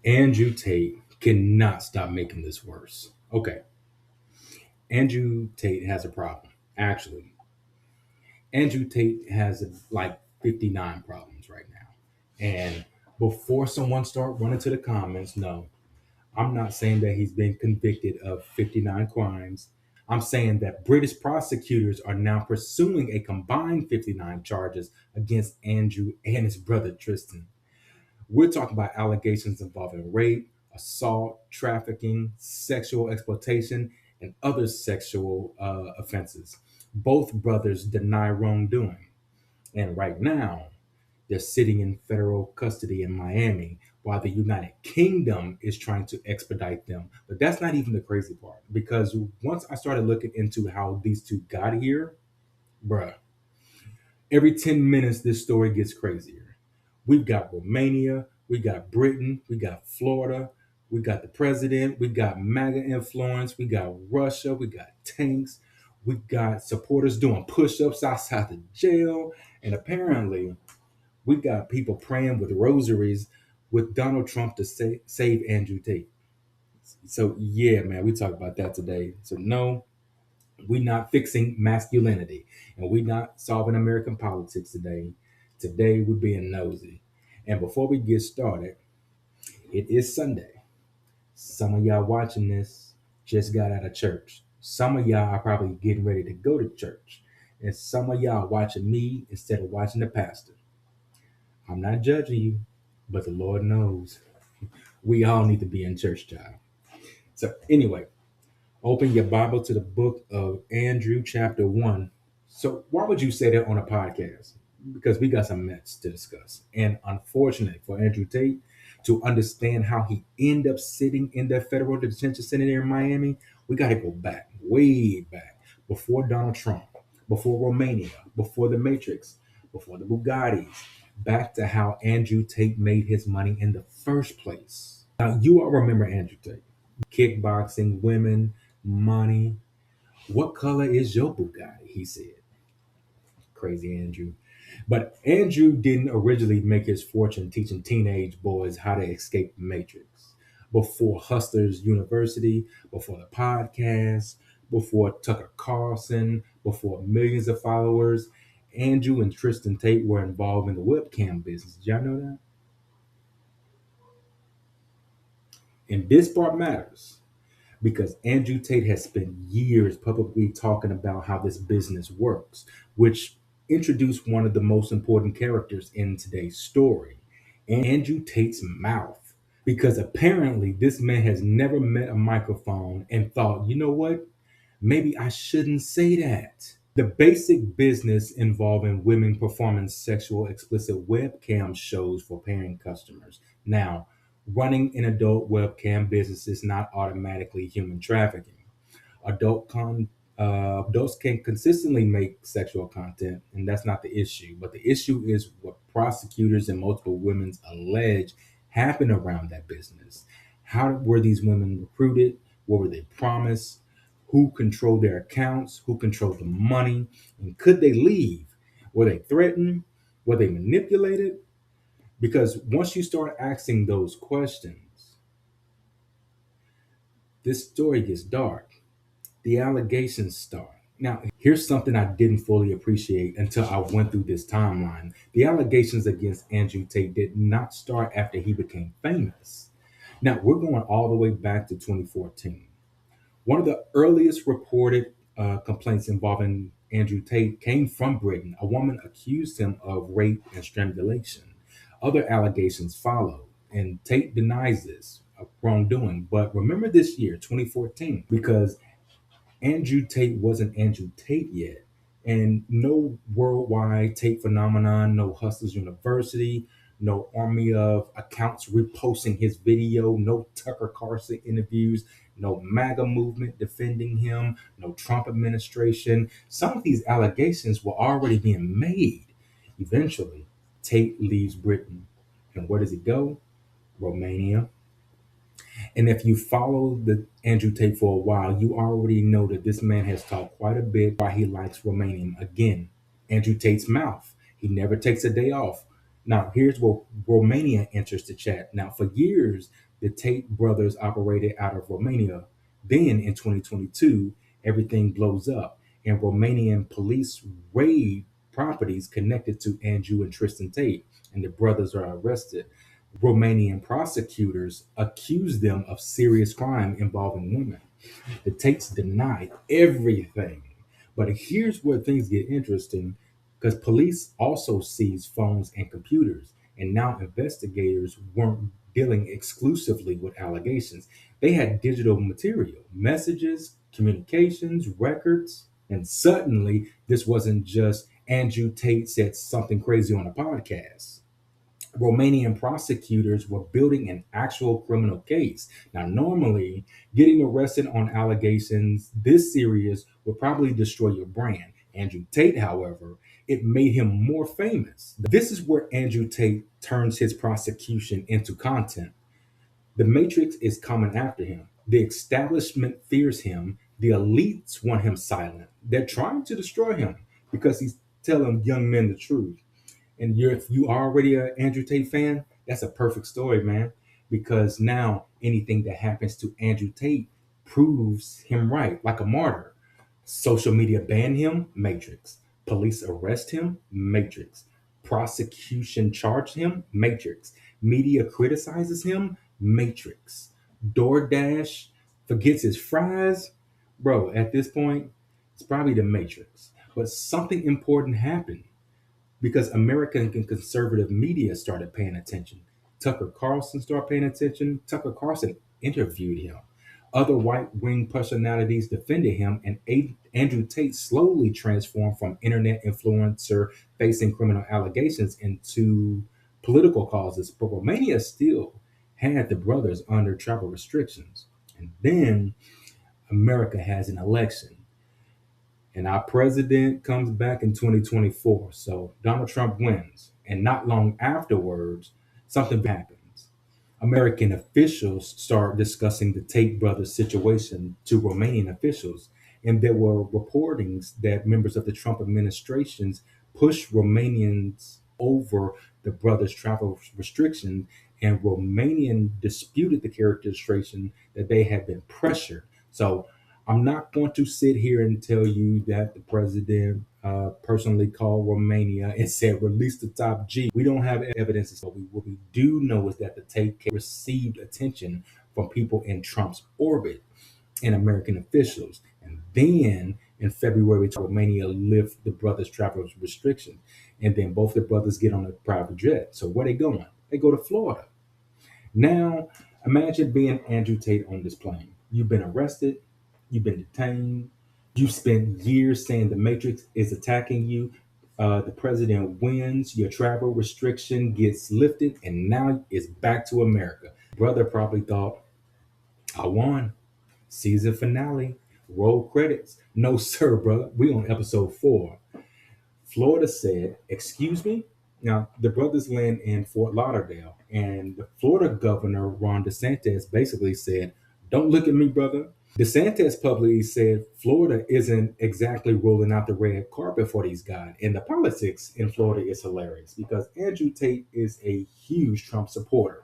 Andrew Tate cannot stop making this worse. Okay, Andrew Tate has a problem. Actually, Andrew Tate has like 59 problems right now. And before someone start running to the comments, no, I'm not saying that he's been convicted of 59 crimes. I'm saying that British prosecutors are now pursuing a combined 59 charges against Andrew and his brother Tristan. We're talking about allegations involving rape, assault, trafficking, sexual exploitation, and other sexual offenses. Both brothers deny wrongdoing. And right now, they're sitting in federal custody in Miami while the United Kingdom is trying to expedite them. But that's not even the crazy part because once I started looking into how these two got here, bruh, every 10 minutes this story gets crazier. We've got Romania, we got Britain, we got Florida, we got the president, we got MAGA influence, we got Russia, we got tanks, we got supporters doing push-ups outside the jail, and apparently we got people praying with rosaries with Donald Trump to save Andrew Tate. So yeah, man, we talk about that today. So no, we're not fixing masculinity, and we're not solving American politics today. Today we're being nosy. And before we get started, it is Sunday. Some of y'all watching this just got out of church. Some of y'all are probably getting ready to go to church. And some of y'all watching me instead of watching the pastor. I'm not judging you, but the Lord knows. We all need to be in church, child. So, anyway, open your Bible to the book of Andrew, chapter 1. So, why would you say that on a podcast? Because we got some mess to discuss. And unfortunately for Andrew Tate, to understand how he ended up sitting in that federal detention center there in Miami, we got to go back, way back, before Donald Trump, before Romania, before the Matrix, before the Bugattis, back to how Andrew Tate made his money in the first place. Now, you all remember Andrew Tate. Kickboxing, women, money. What color is your Bugatti? He said. Crazy Andrew. But Andrew didn't originally make his fortune teaching teenage boys how to escape the matrix. Before Hustlers University, before the podcast, before Tucker Carlson, before millions of followers, Andrew and Tristan Tate were involved in the webcam business. Did y'all know that? And this part matters because Andrew Tate has spent years publicly talking about how this business works, which introduced one of the most important characters in today's story, Andrew Tate's mouth. Because apparently, this man has never met a microphone and thought, you know what? Maybe I shouldn't say that. The basic business involving women performing sexual explicit webcam shows for paying customers. Now, running an adult webcam business is not automatically human trafficking. Adults can consistently make sexual content, and that's not the issue. But the issue is what prosecutors and multiple women allege happened around that business. How were these women recruited? What were they promised? Who controlled their accounts? Who controlled the money? And could they leave? Were they threatened? Were they manipulated? Because once you start asking those questions, this story gets dark. The allegations start. Now, here's something I didn't fully appreciate until I went through this timeline. The allegations against Andrew Tate did not start after he became famous. Now, we're going all the way back to 2014. One of the earliest reported complaints involving Andrew Tate came from Britain. A woman accused him of rape and strangulation. Other allegations followed, and Tate denies this wrongdoing. But remember this year, 2014, because Andrew Tate wasn't Andrew Tate yet. And no worldwide Tate phenomenon, no Hustlers University, no army of accounts reposting his video, no Tucker Carlson interviews, no MAGA movement defending him, no Trump administration. Some of these allegations were already being made. Eventually, Tate leaves Britain. And where does he go? Romania. And if you follow the Andrew Tate for a while, you already know that this man has talked quite a bit why he likes Romanian. Again, Andrew Tate's mouth. He never takes a day off. Now, here's where Romania enters the chat. Now, for years, the Tate brothers operated out of Romania. Then in 2022, everything blows up, and Romanian police raid properties connected to Andrew and Tristan Tate, and the brothers are arrested. Romanian prosecutors accuse them of serious crime involving women. The Tates denied everything. But here's where things get interesting because police also seized phones and computers, and now investigators weren't dealing exclusively with allegations. They had digital material, messages, communications, records, and suddenly this wasn't just Andrew Tate said something crazy on a podcast. Romanian prosecutors were building an actual criminal case. Now, normally, getting arrested on allegations this serious would probably destroy your brand. Andrew Tate, however, it made him more famous. This is where Andrew Tate turns his prosecution into content. The Matrix is coming after him. The establishment fears him. The elites want him silent. They're trying to destroy him because he's telling young men the truth. And if you are already an Andrew Tate fan, that's a perfect story, man. Because now anything that happens to Andrew Tate proves him right, like a martyr. Social media ban him, Matrix. Police arrest him, Matrix. Prosecution charge him, Matrix. Media criticizes him, Matrix. DoorDash forgets his fries. Bro, at this point, it's probably the Matrix. But something important happened because American and conservative media started paying attention. Tucker Carlson started paying attention. Tucker Carlson interviewed him. Other right wing personalities defended him, and Andrew Tate slowly transformed from internet influencer facing criminal allegations into political causes. But Romania still had the brothers under travel restrictions. And then America has an election and our president comes back in 2024. So Donald Trump wins. And not long afterwards, something happens. American officials start discussing the Tate brothers situation to Romanian officials. And there were reportings that members of the Trump administrations pushed Romanians over the brothers' travel restriction, and Romanian disputed the characterization that they had been pressured. So I'm not going to sit here and tell you that the president personally called Romania and said, release the top G. We don't have evidence. But what we do know is that the Tate case received attention from people in Trump's orbit and American officials. And then in February, Romania lift the brothers' travel restrictions. And then both the brothers get on a private jet. So where they going? They go to Florida. Now, imagine being Andrew Tate on this plane. You've been arrested, you've been detained, you spent years saying the Matrix is attacking you. The president wins, your travel restriction gets lifted, and now it's back to America. Brother probably thought, I won. Season finale, roll credits. No, sir, brother. We on episode 4. Florida said, excuse me? Now, the brothers land in Fort Lauderdale, and the Florida governor, Ron DeSantis, basically said, don't look at me, brother. DeSantis publicly said Florida isn't exactly rolling out the red carpet for these guys. And the politics in Florida is hilarious because Andrew Tate is a huge Trump supporter.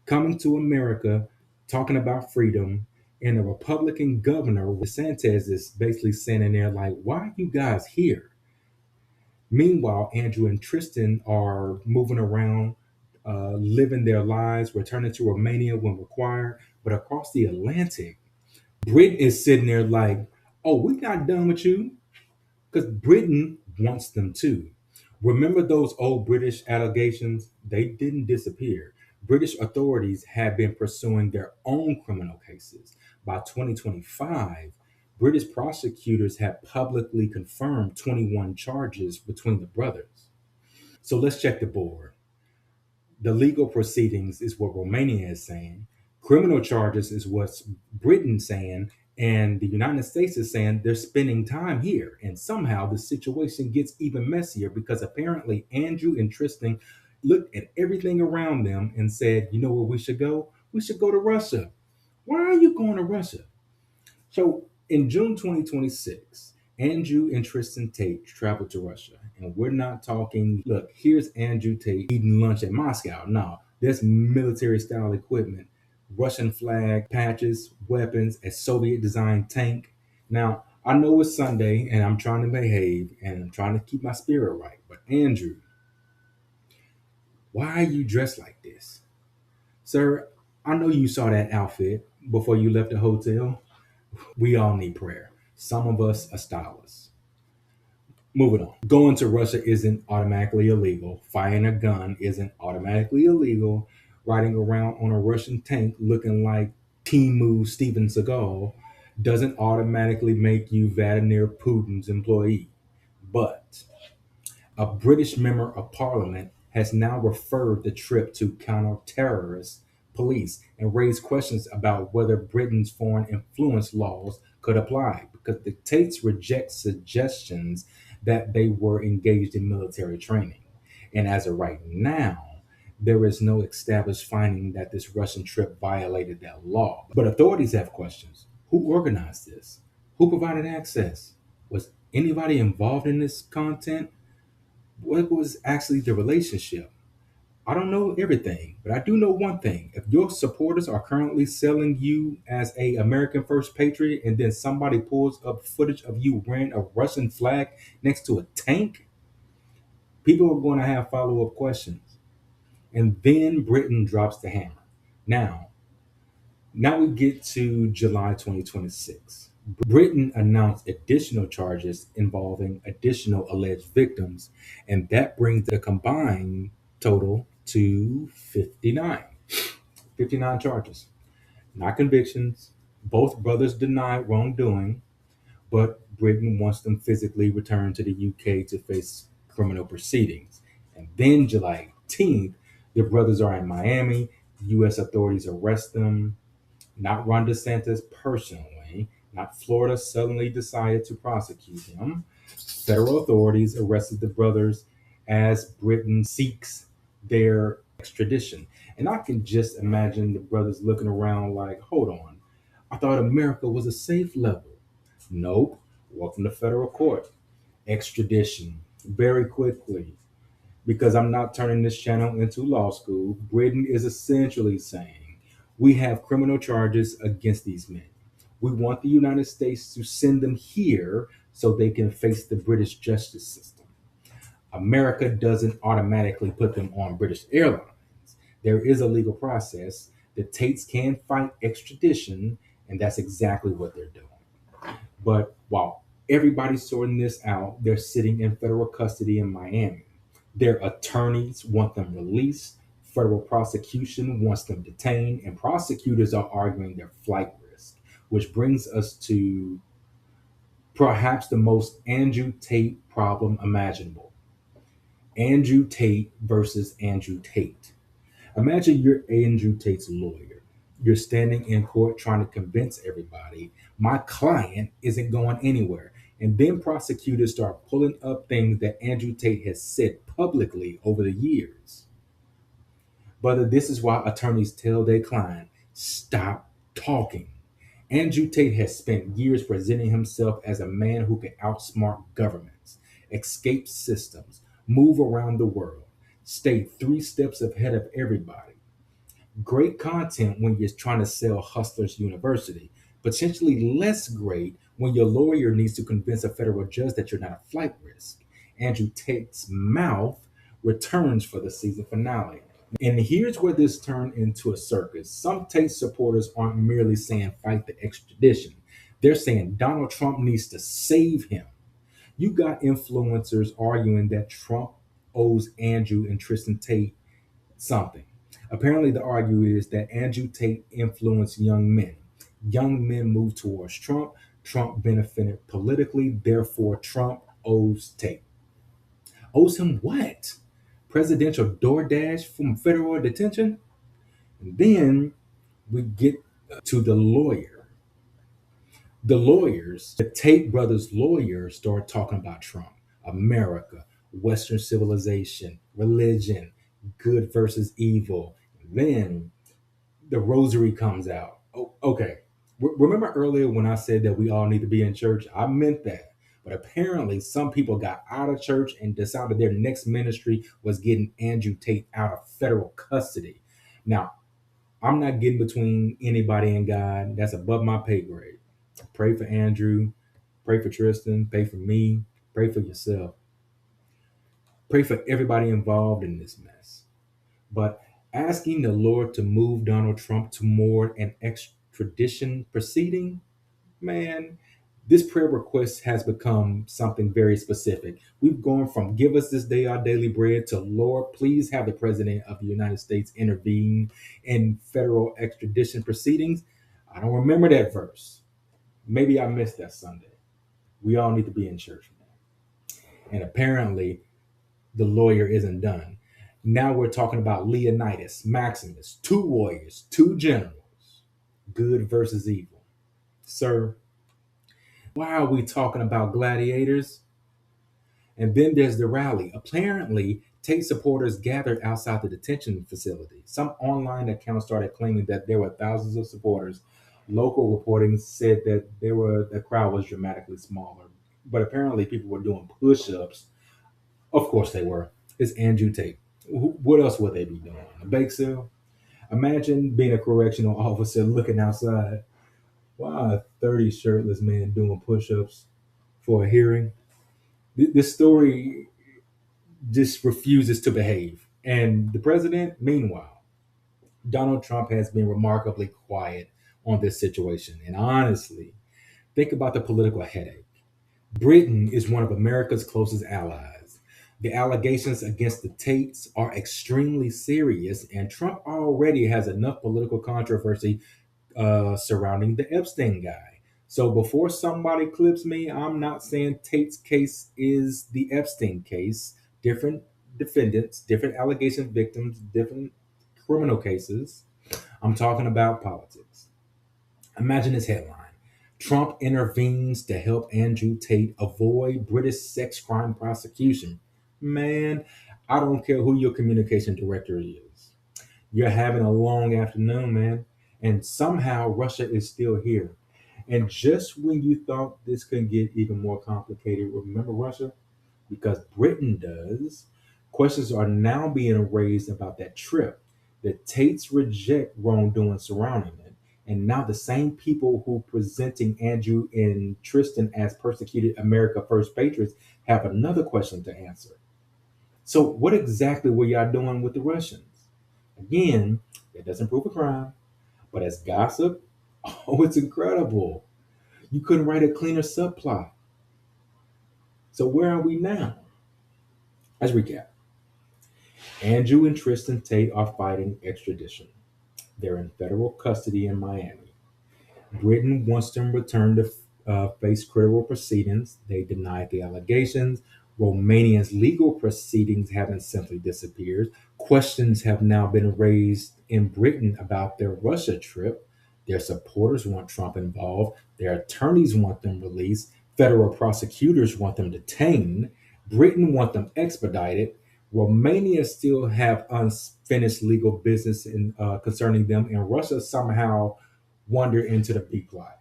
Coming to America, talking about freedom, and the Republican governor, DeSantis, is basically saying in there, like, why are you guys here? Meanwhile, Andrew and Tristan are moving around, living their lives, returning to Romania when required. But across the Atlantic, Britain is sitting there like, oh, we're not done with you. Because Britain wants them too. Remember those old British allegations? They didn't disappear. British authorities have been pursuing their own criminal cases. By 2025, British prosecutors have publicly confirmed 21 charges between the brothers. So let's check the board. The legal proceedings is what Romania is saying. Criminal charges is what Britain's saying. And the United States is saying they're spending time here. And somehow the situation gets even messier because apparently Andrew and Tristan looked at everything around them and said, you know where we should go? We should go to Russia. Why are you going to Russia? So in June 2026, Andrew and Tristan Tate traveled to Russia. And we're not talking, look, here's Andrew Tate eating lunch at Moscow. No, there's military style equipment, Russian flag, patches, weapons, a Soviet designed tank. Now, I know it's Sunday and I'm trying to behave and I'm trying to keep my spirit right. But Andrew, why are you dressed like this? Sir, I know you saw that outfit before you left the hotel. We all need prayer. Some of us are stylists. Moving on. Going to Russia isn't automatically illegal. Firing a gun isn't automatically illegal. Riding around on a Russian tank looking like Timu Steven Seagal doesn't automatically make you Vladimir Putin's employee. But a British member of parliament has now referred the trip to counter-terrorist police and raised questions about whether Britain's foreign influence laws could apply because the Tates reject suggestions that they were engaged in military training. And as of right now, there is no established finding that this Russian trip violated that law. But authorities have questions. Who organized this? Who provided access? Was anybody involved in this content? What was actually the relationship? I don't know everything, but I do know one thing. If your supporters are currently selling you as a American First Patriot and then somebody pulls up footage of you wearing a Russian flag next to a tank, people are going to have follow-up questions. And then Britain drops the hammer. Now, now we get to July 2026. Britain announced additional charges involving additional alleged victims, and that brings the combined total to 59. 59 charges, not convictions. Both brothers deny wrongdoing, but Britain wants them physically returned to the UK to face criminal proceedings. And then July 18th, the brothers are in Miami. US authorities arrest them. Not Ron DeSantis personally, not Florida suddenly decided to prosecute him. Federal authorities arrested the brothers as Britain seeks their extradition. And I can just imagine the brothers looking around like, hold on, I thought America was a safe level. Nope. Welcome to federal court. Extradition. Very quickly, because I'm not turning this channel into law school, Britain is essentially saying we have criminal charges against these men. We want the United States to send them here so they can face the British justice system. America doesn't automatically put them on British Airlines. There is a legal process. The Tates can fight extradition, and that's exactly what they're doing. But while everybody's sorting this out, they're sitting in federal custody in Miami. Their attorneys want them released. Federal prosecution wants them detained, and prosecutors are arguing their flight risk, which brings us to perhaps the most Andrew Tate problem imaginable. Andrew Tate versus Andrew Tate. Imagine you're Andrew Tate's lawyer. You're standing in court trying to convince everybody my client isn't going anywhere. And then prosecutors start pulling up things that Andrew Tate has said publicly over the years. But this is why attorneys tell their client, stop talking. Andrew Tate has spent years presenting himself as a man who can outsmart governments, escape systems, move around the world, stay 3 steps ahead of everybody. Great content when you're trying to sell Hustlers University, potentially less great when your lawyer needs to convince a federal judge that you're not a flight risk. Andrew Tate's mouth returns for the season finale. And here's where this turned into a circus. Some Tate supporters aren't merely saying fight the extradition. They're saying Donald Trump needs to save him. You got influencers arguing that Trump owes Andrew and Tristan Tate something. Apparently, the argument is that Andrew Tate influenced young men. Young men moved towards Trump. Trump benefited politically. Therefore, Trump owes Tate. Owes him what? Presidential DoorDash from federal detention? And then we get to the lawyer. The lawyers, the Tate brothers' lawyers, start talking about Trump, America, Western civilization, religion, good versus evil. Then the rosary comes out. Oh, okay. Remember earlier when I said that we all need to be in church? I meant that. But apparently, some people got out of church and decided their next ministry was getting Andrew Tate out of federal custody. Now, I'm not getting between anybody and God. That's above my pay grade. Pray for Andrew, pray for Tristan, pray for me, pray for yourself, pray for everybody involved in this mess. But asking the Lord to move Donald Trump to more an extradition proceeding, man, this prayer request has become something very specific. We've gone from give us this day our daily bread to Lord, please have the President of the United States intervene in federal extradition proceedings. I don't remember that verse. Maybe I missed that Sunday. We all need to be in church, man. And apparently, the lawyer isn't done. Now we're talking about Leonidas, Maximus, two warriors, two generals, good versus evil. Sir, why are we talking about gladiators? And then there's the rally. Apparently, Tate supporters gathered outside the detention facility. Some online accounts started claiming that there were thousands of supporters. Local reporting said that the crowd was dramatically smaller. But apparently people were doing push-ups. Of course they were. It's Andrew Tate. What else would they be doing? A bake sale? Imagine being a correctional officer looking outside. Wow, a 30 shirtless man doing push-ups for a hearing. This story just refuses to behave. And the president, meanwhile, Donald Trump has been remarkably quiet on this situation. And honestly, think about the political headache. Britain is one of America's closest allies. The allegations against the Tates are extremely serious, and Trump already has enough political controversy surrounding the Epstein guy. So before somebody clips me, I'm not saying Tate's case is the Epstein case. Different defendants, different allegation victims, different criminal cases. I'm talking about politics. Imagine this headline: Trump intervenes to help Andrew Tate avoid British sex crime prosecution. Man, I don't care who your communication director is. You're having a long afternoon, man. And somehow Russia is still here. And just when you thought this could get even more complicated, remember Russia? Because Britain does. Questions are now being raised about that trip. The Tates reject wrongdoing surrounding it. And now the same people who presenting Andrew and Tristan as persecuted America First patriots have another question to answer. So what exactly were y'all doing with the Russians? Again, that doesn't prove a crime, but as gossip, oh, it's incredible. You couldn't write a cleaner subplot. So where are we now? Let's recap. Andrew and Tristan Tate are fighting extradition. They're in federal custody in Miami. Britain wants them returned to face criminal proceedings. They denied the allegations. Romania's legal proceedings haven't simply disappeared. Questions have now been raised in Britain about their Russia trip. Their supporters want Trump involved. Their attorneys want them released. Federal prosecutors want them detained. Britain want them expedited. Romania still have unfinished legal business concerning them, and Russia somehow wander into the B plot.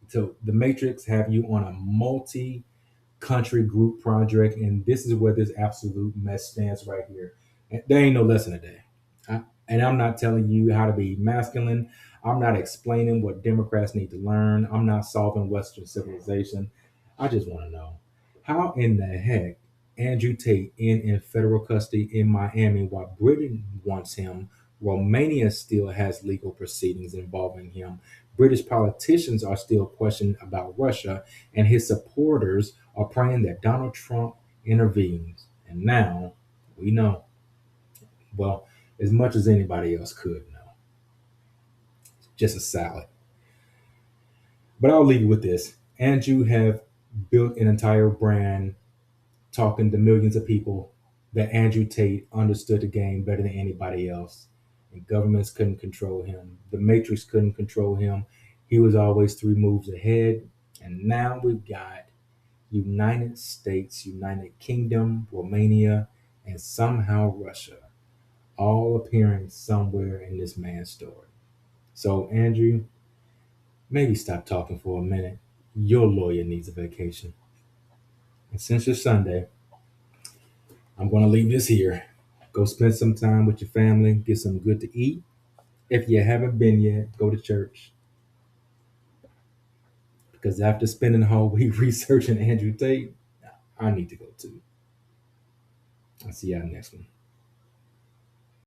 So the Matrix have you on a multi-country group project, and this is where this absolute mess stands right here. And there ain't no lesson today. And I'm not telling you how to be masculine. I'm not explaining what Democrats need to learn. I'm not solving Western civilization. I just want to know how in the heck Andrew Tate in federal custody in Miami while Britain wants him. Romania still has legal proceedings involving him. British politicians are still questioning about Russia, and his supporters are praying that Donald Trump intervenes. And now we know, well, as much as anybody else could know. Just a salad. But I'll leave you with this. Andrew have built an entire brand talking to millions of people that Andrew Tate understood the game better than anybody else. And governments couldn't control him. The Matrix couldn't control him. He was always 3 moves ahead. And now we've got United States, United Kingdom, Romania, and somehow Russia all appearing somewhere in this man's story. So, Andrew, maybe stop talking for a minute. Your lawyer needs a vacation. And since it's Sunday, I'm going to leave this here. Go spend some time with your family, get some good to eat. If you haven't been yet, go to church. Because after spending the whole week researching Andrew Tate, I need to go too. I'll see y'all next one.